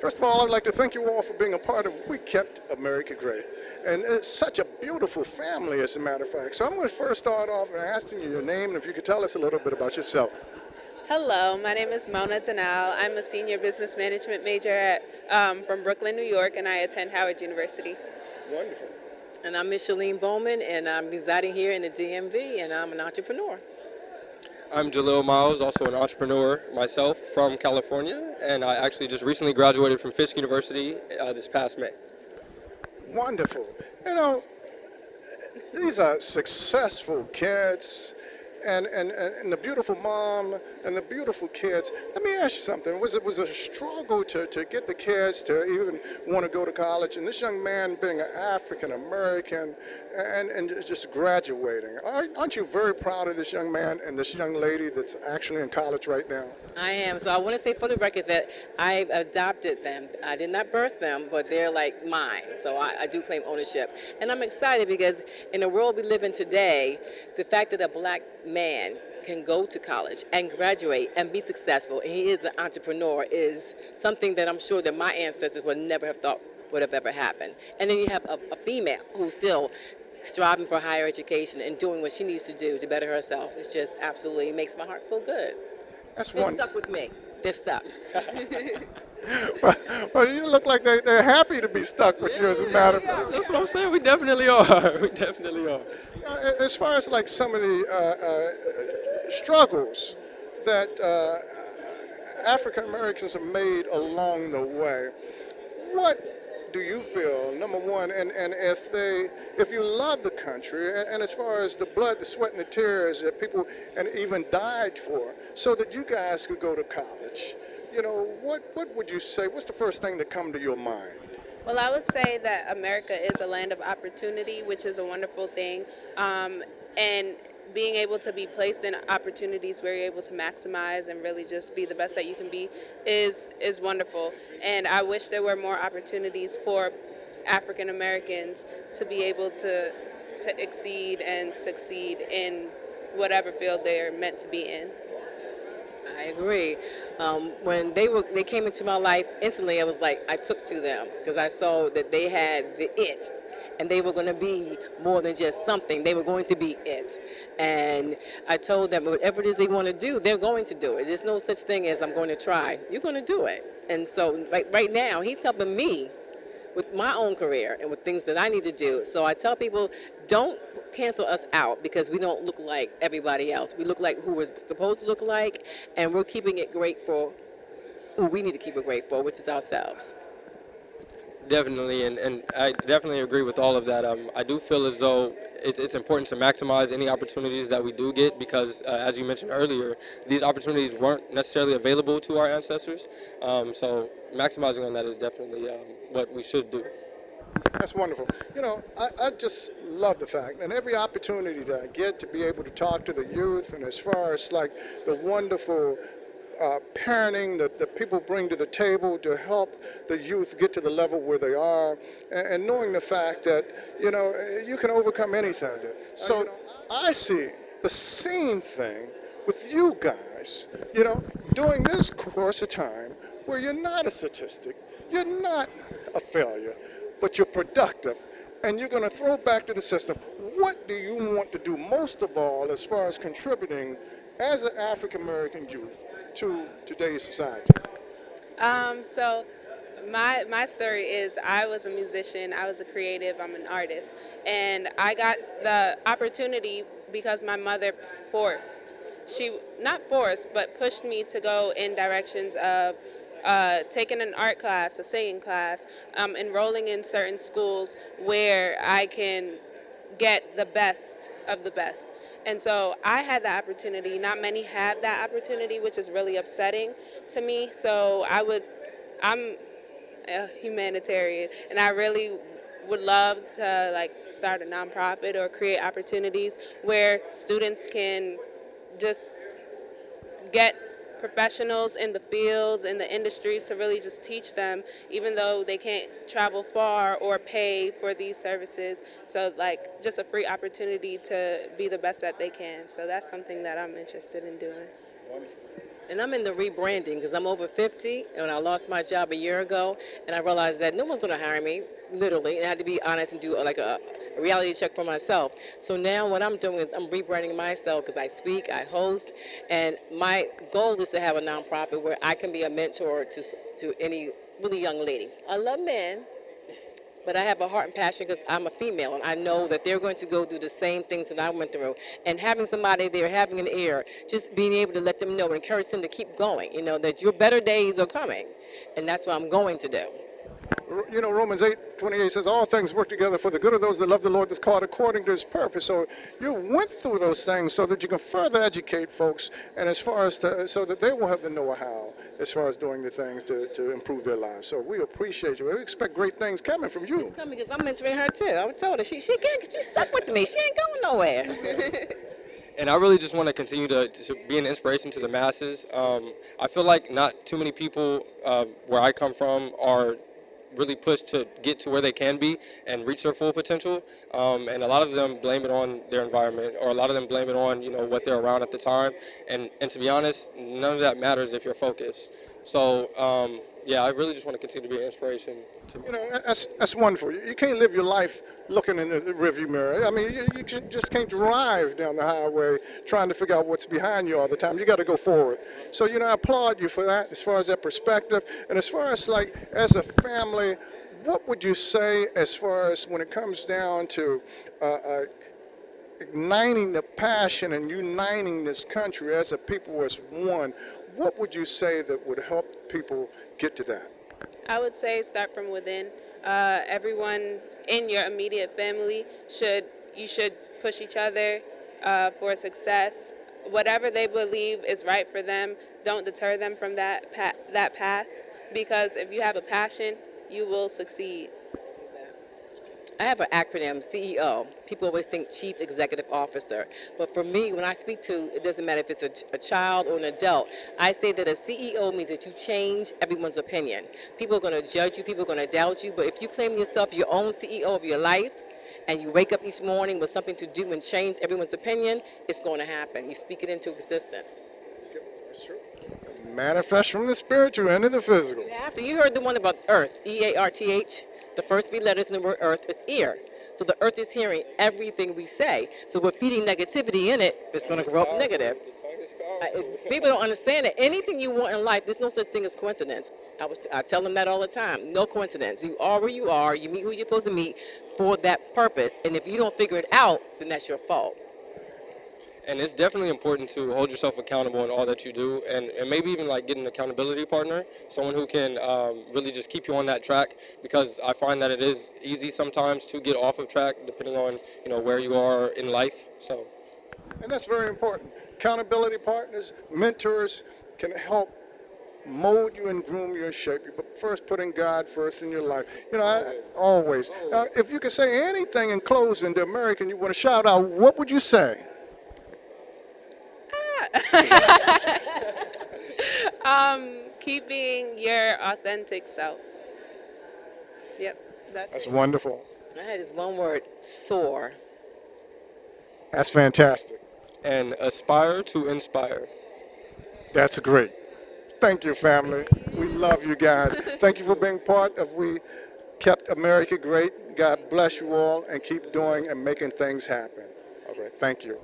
First of all, I'd like to thank you all for being a part of We Kept America Great. And it's such a beautiful family, as a matter of fact. So I'm going to first start off by asking you your name, and if you could tell us a little bit about yourself. Hello, my name is Mona Dinal. I'm a senior business management major from Brooklyn, New York, and I attend Howard University. Wonderful. And I'm Micheline Bowman, and I'm residing here in the DMV, and I'm an entrepreneur. I'm Jalil Miles, also an entrepreneur myself from California, and I actually just recently graduated from Fisk University this past May. Wonderful. You know, these are successful kids, and the beautiful mom and the beautiful kids. Let me ask you something. Was it a struggle to get the kids to even want to go to college? And this young man being an African American and just graduating. Aren't you very proud of this young man and this young lady that's actually in college right now? I am. So I want to say for the record that I adopted them. I did not birth them, but they're like mine. So I do claim ownership. And I'm excited because in the world we live in today, the fact that a black man can go to college and graduate and be successful, and he is an entrepreneur, is something that I'm sure that my ancestors would never have thought would have ever happened. And then you have a female who's still striving for higher education and doing what she needs to do to better herself. It's just absolutely makes my heart feel good. That's They're one. stuck with me. They're stuck. Well, you look like they're happy to be stuck with you, as a matter of fact. That's what I'm saying. We definitely are. We definitely are. As far as like some of the struggles that African Americans have made along the way, what do you feel, number one, and if you love the country, and as far as the blood, the sweat, and the tears that people and even died for, so that you guys could go to college, you know, what would you say? What's the first thing that come to your mind? Well, I would say that America is a land of opportunity, which is a wonderful thing. And being able to be placed in opportunities where you're able to maximize and really just be the best that you can be is wonderful. And I wish there were more opportunities for African Americans to be able to exceed and succeed in whatever field they're meant to be in. I agree. When they came into my life, instantly I was like, I took to them because I saw that they had the it, and they were going to be more than just something. They were going to be it. And I told them whatever it is they want to do, they're going to do it. There's no such thing as I'm going to try. You're going to do it. And so right now, he's helping me with my own career and with things that I need to do. So I tell people, don't cancel us out because we don't look like everybody else. We look like who we're supposed to look like, and we're keeping it great for who we need to keep it great for, which is ourselves. Definitely, and I definitely agree with all of that. I do feel as though it's important to maximize any opportunities that we do get because, as you mentioned earlier, these opportunities weren't necessarily available to our ancestors. So maximizing on that is definitely what we should do. That's wonderful. You know, I just love the fact, and every opportunity that I get to be able to talk to the youth, and as far as like the wonderful parenting that people bring to the table to help the youth get to the level where they are, and knowing the fact that, you know, you can overcome anything. So you know, I see the same thing with you guys, you know, during this course of time where you're not a statistic, you're not a failure, but you're productive, and you're going to throw back to the system. What do you want to do most of all as far as contributing as an African American youth to today's society? So my story is I was a musician, I was a creative, I'm an artist, and I got the opportunity because my mother not forced, but pushed me to go in directions of taking an art class, a singing class, enrolling in certain schools where I can get the best of the best. And so I had the opportunity. Not many have that opportunity, which is really upsetting to me. So I'm a humanitarian, and I really would love to like start a nonprofit or create opportunities where students can just get professionals in the fields, in the industries, to really just teach them, even though they can't travel far or pay for these services. So like just a free opportunity to be the best that they can. So that's something that I'm interested in doing. And I'm in the rebranding because I'm over 50 and I lost my job a year ago, and I realized that no one's going to hire me, literally, and I had to be honest and do like a reality check for myself. So now what I'm doing is I'm rebranding myself because I speak, I host, and my goal is to have a nonprofit where I can be a mentor to any really young lady. I love men, but I have a heart and passion because I'm a female, and I know that they're going to go through the same things that I went through. And having somebody there, having an ear, just being able to let them know, encourage them to keep going, that your better days are coming. And that's what I'm going to do. You know, Romans 8:28 says, all things work together for the good of those that love the Lord, that's called according to his purpose. So you went through those things so that you can further educate folks, and as far as so that they will have the know-how as far as doing the things to improve their lives. So we appreciate you. We expect great things coming from you. She's coming because I'm mentoring her too. I told her she's stuck with me. She ain't going nowhere. And I really just want to continue to be an inspiration to the masses. I feel like not too many people where I come from are really pushed to get to where they can be and reach their full potential. And a lot of them blame it on their environment, or a lot of them blame it on what they're around at the time. And to be honest, none of that matters if you're focused. So yeah, I really just want to continue to be an inspiration to me. That's wonderful. You can't live your life looking in the rearview mirror. I mean, you just can't drive down the highway trying to figure out what's behind you all the time. You got to go forward. So, I applaud you for that as far as that perspective. And as far as as a family, what would you say as far as when it comes down to igniting the passion and uniting this country as a people as one? What would you say that would help people get to that? I would say start from within. Everyone in your immediate family should push each other for success. Whatever they believe is right for them, don't deter them from that path, because if you have a passion, you will succeed. I have an acronym, CEO. People always think Chief Executive Officer. But for me, when I speak to, it doesn't matter if it's a child or an adult, I say that a CEO means that you change everyone's opinion. People are going to judge you, people are going to doubt you, but if you claim yourself your own CEO of your life, and you wake up each morning with something to do and change everyone's opinion, it's going to happen. You speak it into existence. That's true. Manifest from the spiritual into the physical. You have to. You heard the one about Earth, EARTH. The first three letters in the word Earth is ear. So the Earth is hearing everything we say. So we're feeding negativity in it, it's going to grow up negative. People don't understand that anything you want in life, there's no such thing as coincidence. I tell them that all the time. No coincidence. You are where you are. You meet who you're supposed to meet for that purpose. And if you don't figure it out, then that's your fault. And it's definitely important to hold yourself accountable in all that you do, and maybe even get an accountability partner, someone who can really just keep you on that track, because I find that it is easy sometimes to get off of track depending on where you are in life. So, and that's very important. Accountability partners, mentors can help mold you and groom you and shape you, but first putting God first in your life. Always. Now, if you could say anything in closing to American you want to shout out, what would you say? Keep being your authentic self. Yep, That's it. wonderful. I had this one word, soar. That's fantastic. And aspire to inspire. That's great. Thank you, family. We love you guys. Thank you for being part of We Kept America Great. God bless you all, and keep doing and making things happen. All right, thank you.